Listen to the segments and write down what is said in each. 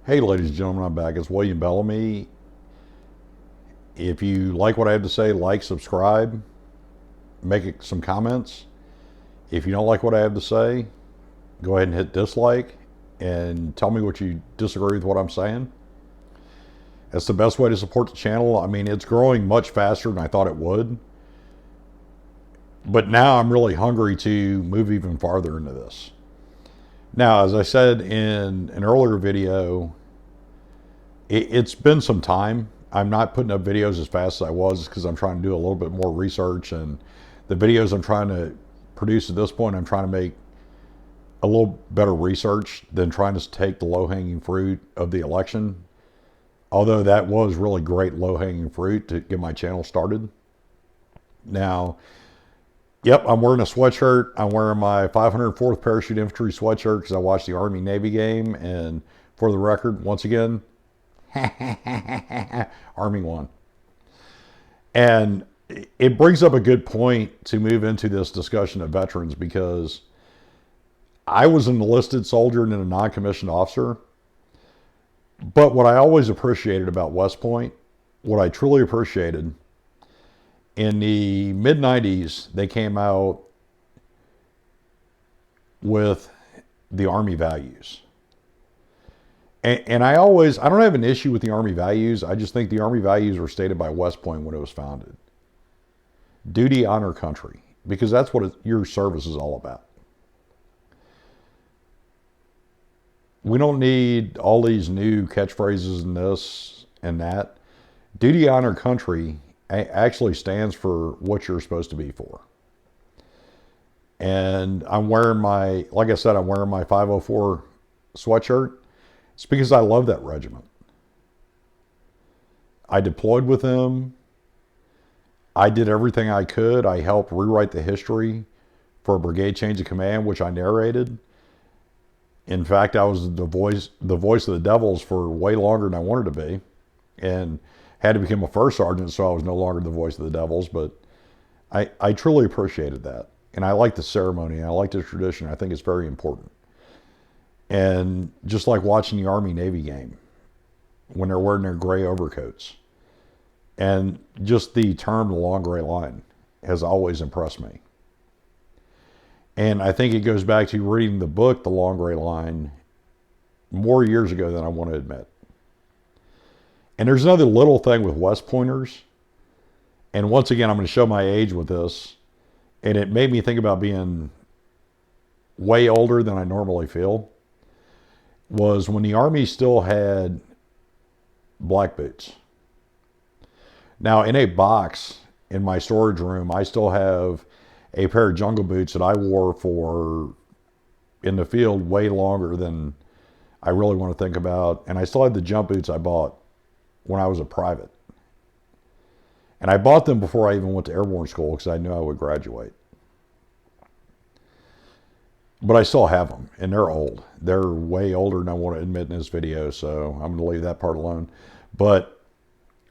Hey, ladies and gentlemen, I'm back. It's William Bellamy. If you like what I have to say, like, subscribe, make some comments. If you don't like what I have to say, go ahead and hit dislike and tell me what you disagree with what I'm saying. That's the best way to support the channel. I mean, it's growing much faster than I thought it would. But now I'm really hungry to move even farther into this. Now, as I said in an earlier video, it's been some time. I'm not putting up videos as fast as I was because I'm trying to do a little bit more research, and the videos I'm trying to produce at this point, I'm trying to make a little better research than trying to take the low-hanging fruit of the election. Although that was really great low-hanging fruit to get my channel started. Now, yep, I'm wearing a sweatshirt. I'm wearing my 504th Parachute Infantry sweatshirt because I watched the Army-Navy game, and for the record, once again, Army won. And it brings up a good point to move into this discussion of veterans, because I was an enlisted soldier and then a non-commissioned officer. But what I always appreciated about West Point, what I truly appreciated, in the mid-90s, they came out with the Army values. And I don't have an issue with the Army values. I just think the Army values were stated by West Point when it was founded. Duty, honor, country. Because that's what your service is all about. We don't need all these new catchphrases and this and that. Duty, honor, country actually stands for what you're supposed to be for. And I'm wearing like I said, I'm wearing my 504 sweatshirt. It's because I love that regiment. I deployed with them. I did everything I could. I helped rewrite the history for a brigade change of command, which I narrated. In fact, I was the voice of the Devils for way longer than I wanted to be, and had to become a first sergeant, so I was no longer the voice of the Devils. But I truly appreciated that, and I like the ceremony, and I like the tradition. I think it's very important. And just like watching the Army-Navy game, when they're wearing their gray overcoats. And just the term, the long gray line, has always impressed me. And I think it goes back to reading the book, The Long Gray Line, more years ago than I want to admit. And there's another little thing with West Pointers. And once again, I'm going to show my age with this. And it made me think about being way older than I normally feel. Was when the Army still had black boots. Now, in a box in my storage room, I still have a pair of jungle boots that I wore for in the field way longer than I really want to think about. And I still have the jump boots I bought when I was a private. And I bought them before I even went to airborne school because I knew I would graduate. But I still have them, and they're old. They're way older than I want to admit in this video, so I'm going to leave that part alone. But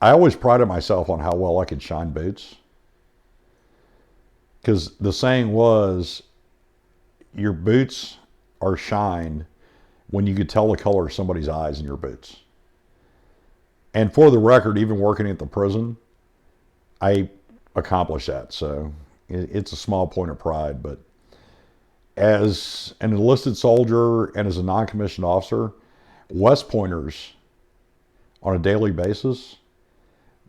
I always prided myself on how well I could shine boots. Because the saying was, your boots are shined when you could tell the color of somebody's eyes in your boots. And for the record, even working at the prison, I accomplished that. So it's a small point of pride, but as an enlisted soldier and as a non-commissioned officer, West Pointers, on a daily basis,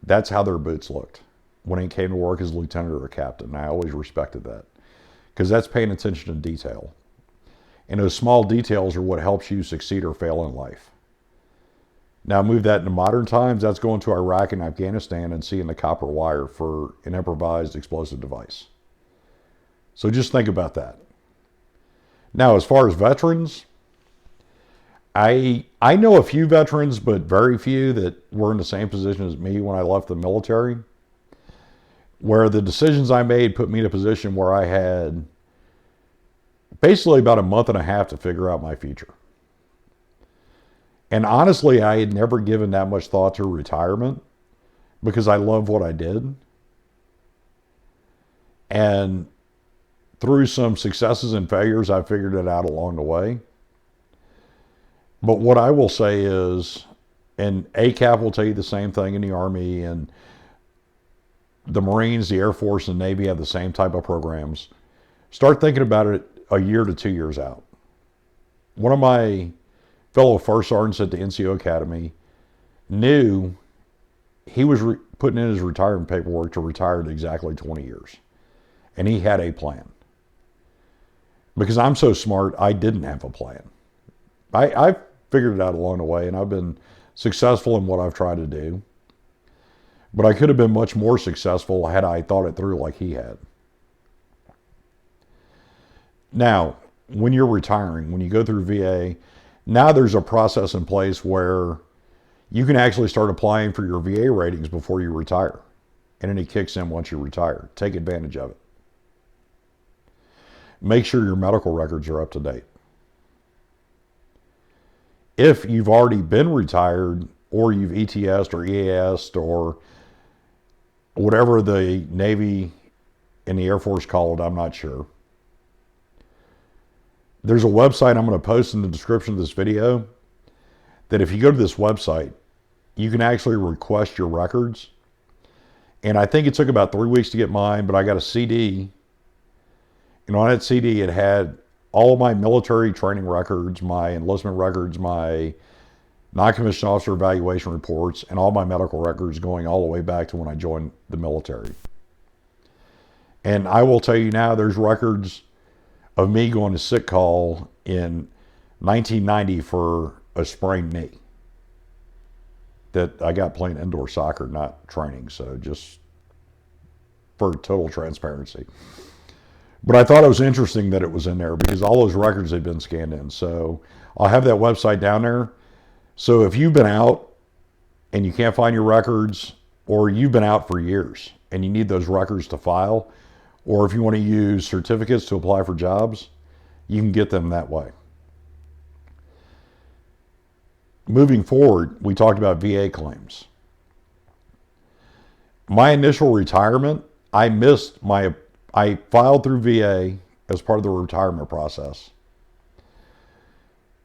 that's how their boots looked when he came to work as a lieutenant or a captain. I always respected that because that's paying attention to detail. And those small details are what helps you succeed or fail in life. Now move that into modern times, that's going to Iraq and Afghanistan and seeing the copper wire for an improvised explosive device. So just think about that. Now, as far as veterans, I know a few veterans, but very few that were in the same position as me when I left the military, where the decisions I made put me in a position where I had basically about a month and a half to figure out my future. And honestly, I had never given that much thought to retirement because I love what I did. And through some successes and failures, I figured it out along the way. But what I will say is, and ACAP will tell you the same thing in the Army, and the Marines, the Air Force, and Navy have the same type of programs. Start thinking about it a year to 2 years out. One of my fellow first sergeants at the NCO Academy knew he was putting in his retirement paperwork to retire at exactly 20 years. And he had a plan. Because I'm so smart, I didn't have a plan. I figured it out along the way, and I've been successful in what I've tried to do. But I could have been much more successful had I thought it through like he had. Now, when you're retiring, when you go through VA, now there's a process in place where you can actually start applying for your VA ratings before you retire. And then it kicks in once you retire. Take advantage of it. Make sure your medical records are up to date. If you've already been retired, or you've ETS'd or EAS'd or whatever the Navy and the Air Force call it, I'm not sure. There's a website I'm going to post in the description of this video that if you go to this website, you can actually request your records. And I think it took about 3 weeks to get mine, but I got a CD. And on that CD, it had all of my military training records, my enlistment records, my non-commissioned officer evaluation reports, and all my medical records going all the way back to when I joined the military. And I will tell you now, there's records of me going to sick call in 1990 for a sprained knee that I got playing indoor soccer, not training. So just for total transparency. But I thought it was interesting that it was in there because all those records had been scanned in. So I'll have that website down there. So if you've been out and you can't find your records, or you've been out for years and you need those records to file, or if you want to use certificates to apply for jobs, you can get them that way. Moving forward, we talked about VA claims. My initial retirement, I filed through VA as part of the retirement process.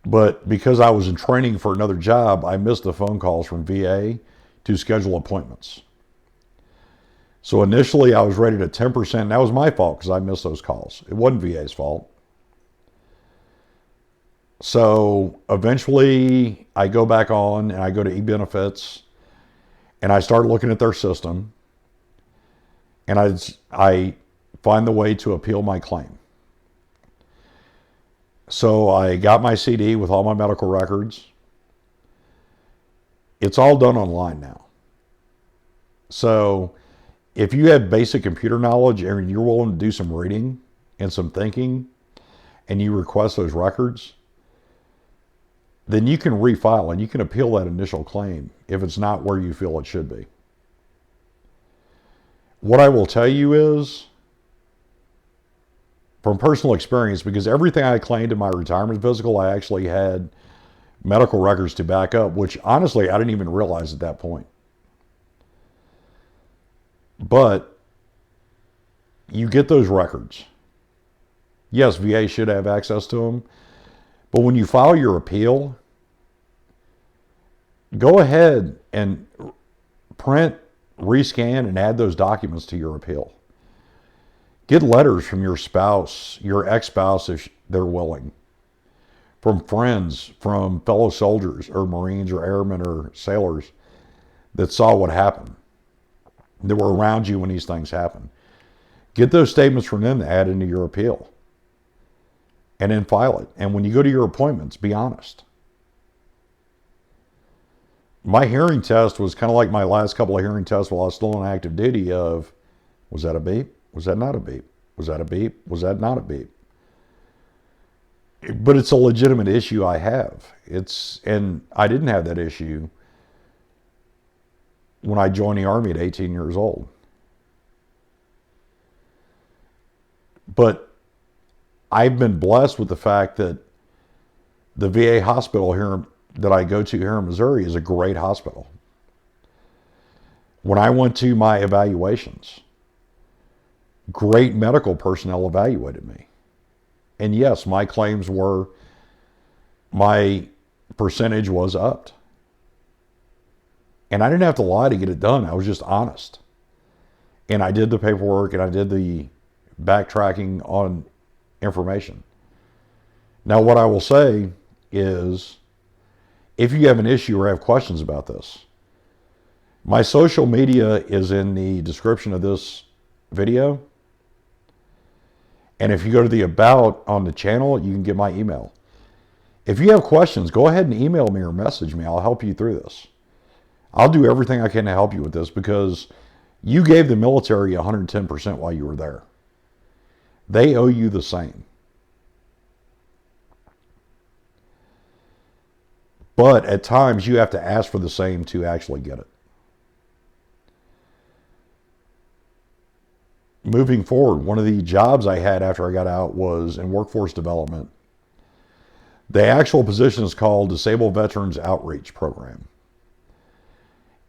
But because I was in training for another job, I missed the phone calls from VA to schedule appointments. So initially I was rated at 10%. And that was my fault because I missed those calls. It wasn't VA's fault. So eventually I go back on and I go to eBenefits and I start looking at their system, and I find the way to appeal my claim. So I got my CD with all my medical records. It's all done online now. So if you have basic computer knowledge and you're willing to do some reading and some thinking, and you request those records, then you can refile and you can appeal that initial claim if it's not where you feel it should be. What I will tell you is, from personal experience, because everything I claimed in my retirement physical, I actually had medical records to back up, which honestly, I didn't even realize at that point. But you get those records. Yes, VA should have access to them. But when you file your appeal, go ahead and print, rescan, and add those documents to your appeal. Get letters from your spouse, your ex-spouse if they're willing, from friends, from fellow soldiers or Marines or airmen or sailors that saw what happened, that were around you when these things happened. Get those statements from them to add into your appeal and then file it. And when you go to your appointments, be honest. My hearing test was kind of like my last couple of hearing tests while I was still on active duty of, was that a beep? Was that not a beep? Was that a beep? Was that not a beep? But it's a legitimate issue I have. And I didn't have that issue when I joined the Army at 18 years old. But I've been blessed with the fact that the VA hospital here that I go to here in Missouri is a great hospital. When I went to my evaluations, great medical personnel evaluated me. And yes, my claims were, my percentage was upped. And I didn't have to lie to get it done. I was just honest. And I did the paperwork and I did the backtracking on information. Now, what I will say is, if you have an issue or have questions about this, my social media is in the description of this video. And if you go to the About on the channel, you can get my email. If you have questions, go ahead and email me or message me. I'll help you through this. I'll do everything I can to help you with this because you gave the military 110% while you were there. They owe you the same. But at times you have to ask for the same to actually get it. Moving forward, one of the jobs I had after I got out was in workforce development. The actual position is called Disabled Veterans Outreach Program.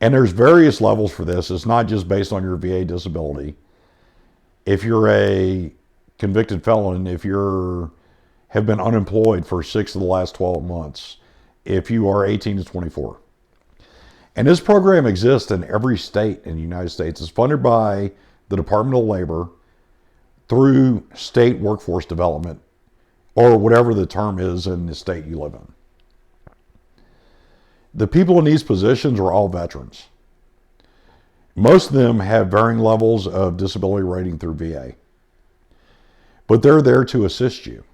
And there's various levels for this. It's not just based on your VA disability. If you're a convicted felon, if you have been unemployed for 6 of the last 12 months, if you are 18 to 24. And this program exists in every state in the United States. It's funded by the Department of Labor through state workforce development, or whatever the term is in the state you live in. The people in these positions are all veterans. Most of them have varying levels of disability rating through VA. But they're there to assist you.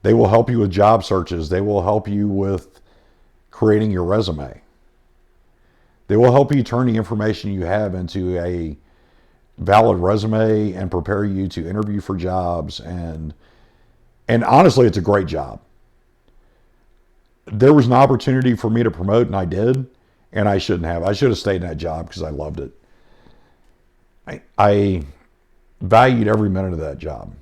They will help you with job searches. They will help you with creating your resume. They will help you turn the information you have into a valid resume and prepare you to interview for jobs. And honestly, it's a great job. There was an opportunity for me to promote, and I did, and I shouldn't have. I should have stayed in that job because I loved it. I valued every minute of that job.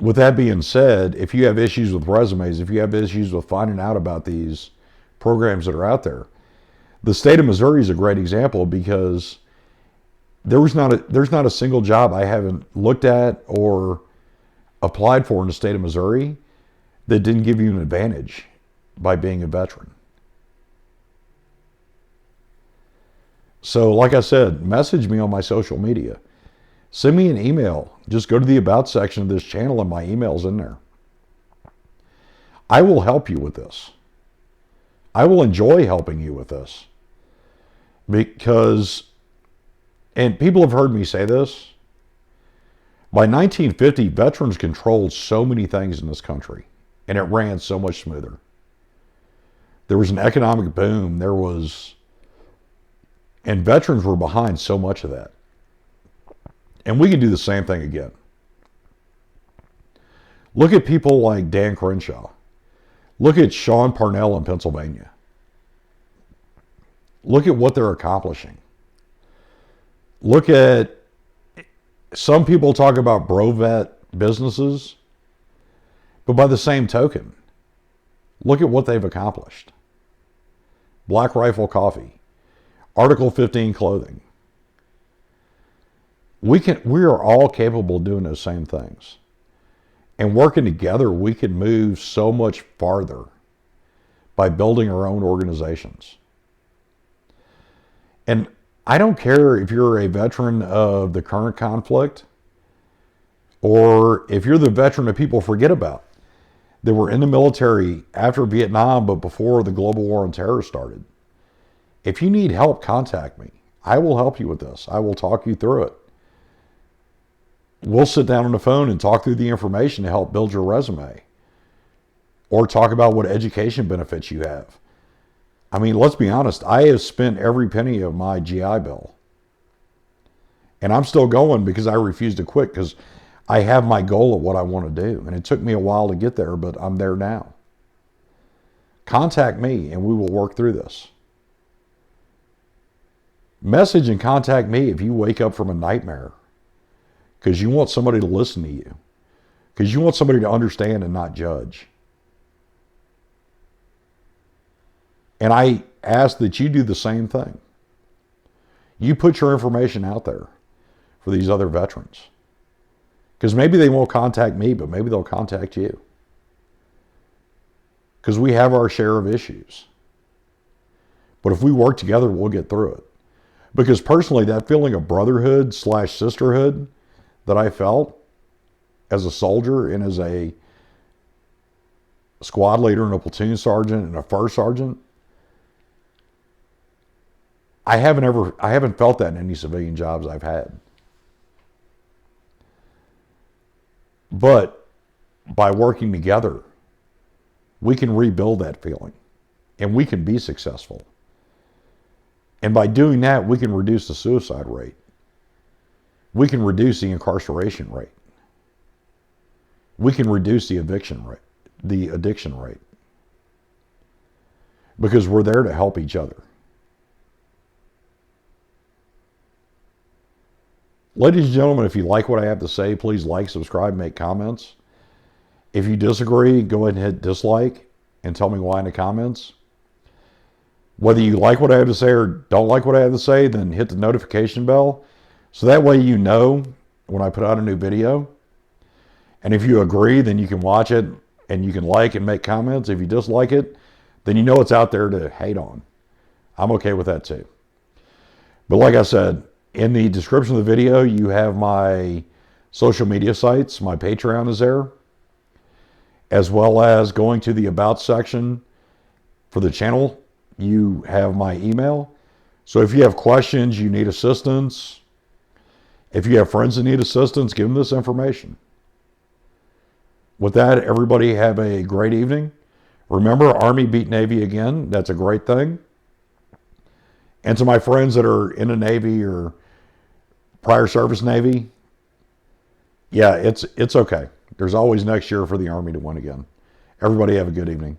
With that being said, if you have issues with resumes, if you have issues with finding out about these programs that are out there, the state of Missouri is a great example because there's not a single job I haven't looked at or applied for in the state of Missouri that didn't give you an advantage by being a veteran. So, like I said, message me on my social media. Send me an email. Just go to the About section of this channel and my email's in there. I will help you with this. I will enjoy helping you with this. Because, and people have heard me say this, by 1950, veterans controlled so many things in this country, and it ran so much smoother. There was an economic boom. And veterans were behind so much of that. And we can do the same thing again. Look at people like Dan Crenshaw. Look at Sean Parnell in Pennsylvania. Look at what they're accomplishing. Look at, some people talk about bro-vet businesses, but by the same token, look at what they've accomplished. Black Rifle Coffee, Article 15 clothing. We are all capable of doing those same things. And working together, we can move so much farther by building our own organizations. And I don't care if you're a veteran of the current conflict or if you're the veteran that people forget about, that were in the military after Vietnam but before the global war on terror started. If you need help, contact me. I will help you with this. I will talk you through it. We'll sit down on the phone and talk through the information to help build your resume. Or talk about what education benefits you have. I mean, let's be honest. I have spent every penny of my GI Bill. And I'm still going because I refuse to quit because I have my goal of what I want to do. And it took me a while to get there, but I'm there now. Contact me and we will work through this. Message and contact me if you wake up from a nightmare. Because you want somebody to listen to you. Because you want somebody to understand and not judge. And I ask that you do the same thing. You put your information out there for these other veterans. Because maybe they won't contact me, but maybe they'll contact you. because we have our share of issues. But if we work together, we'll get through it. Because personally, that feeling of brotherhood / sisterhood that I felt as a soldier and as a squad leader and a platoon sergeant and a first sergeant, I haven't felt that in any civilian jobs I've had. But by working together, we can rebuild that feeling and we can be successful. And by doing that, we can reduce the suicide rate. We can reduce the incarceration rate. We can reduce the addiction rate. Because we're there to help each other. Ladies and gentlemen, if you like what I have to say, please like, subscribe, make comments. If you disagree, go ahead and hit dislike and tell me why in the comments. Whether you like what I have to say or don't like what I have to say, then hit the notification bell. So that way you know when I put out a new video. And if you agree, then you can watch it and you can like and make comments. If you dislike it, then you know it's out there to hate on. I'm okay with that too. But like I said, in the description of the video, you have my social media sites. My Patreon is there, as well as going to the About section for the channel. You have my email. So if you have questions, you need assistance, if you have friends that need assistance, give them this information. With that, everybody have a great evening. Remember, Army beat Navy again. That's a great thing. And to my friends that are in the Navy or prior service Navy, yeah, it's okay. There's always next year for the Army to win again. Everybody have a good evening.